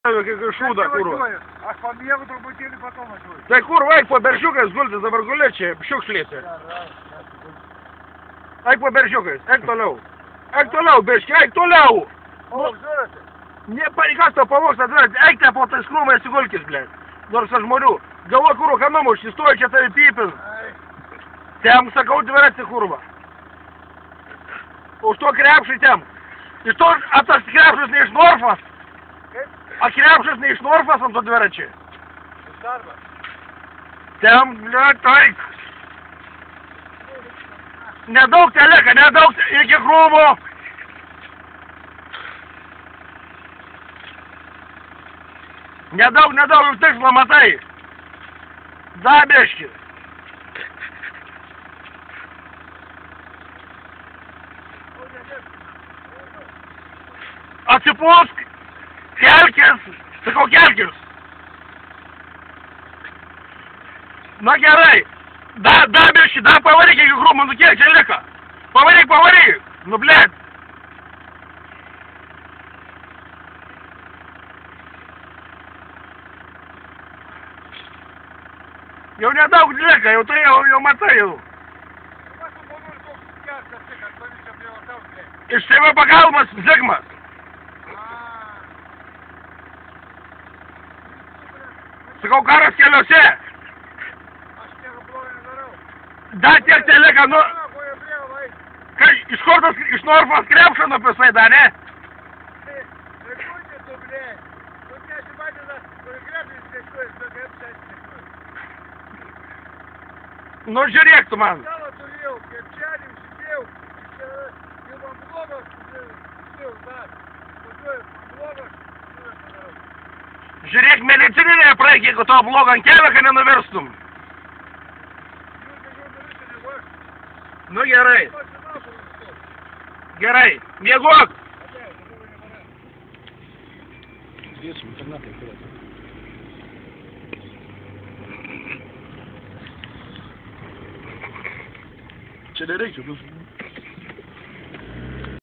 Kaip šūda, kurva. Aš pamiegu truputėlį, pato važiuoju. Tai kurva, eik po beržiukais, gultis dabar gulėt čia, šiukšlėse. Eik po beržiukais, eik toliau. Eik toliau, biški, eik toliau. O, žiūrėte. Nepareikas to pavoks atverti, eik te po tais krūmais įgulkis, blėt. Nors aš žmonių. Galvo, kurva, ką numuš, įstoja čia tai pypin. Tem, sakau, dviratį, kurva. Už to krepšį tem. Iš to, tas krepšis ne iš Norfos. A krepšis ne iš Norfos ant to dviračiai. Iš darbą. Tem, blėt, eik. Nedaug teleka, nedaug, iki krūmų. Nedaug, jau tikslą matai. Dabeški. Atsipūsk. Kelkis. Sakau, kelkis. Na gerai. Dabeški, pavaryk iki krūmų, nu kiek čia lika. Pavaryk. Nu, blėt. Jau nedaug lieka, jau tai jau matai jau. Iš tėvė pagalbas, Zigmas. Sakau, karas keliuose. Aš nieko blogo nedarau. Da, tiek tai lieka, nu... Kai, iš kur tas, iš Norfos krepšio nupisai, da, ne? Rekordė tu, blė. Tu nesimatė, kur krepšis skaičiuojas, bet krepšis skaičiuojas. Nu, žiūrėk tu man. Stalą turėjau, krepšelį užsidėjau, jau man blogas, užsidėjau dar. Važiuoju, man blogas, nedarau. Žiūrėk, medicininė praeik, jeigu tavo blogo ant kelio, kad nenuvirstum. Nu, gerai. Gerai, miegok. Dėsim internatai, kuriuos. Čia nereikia, bus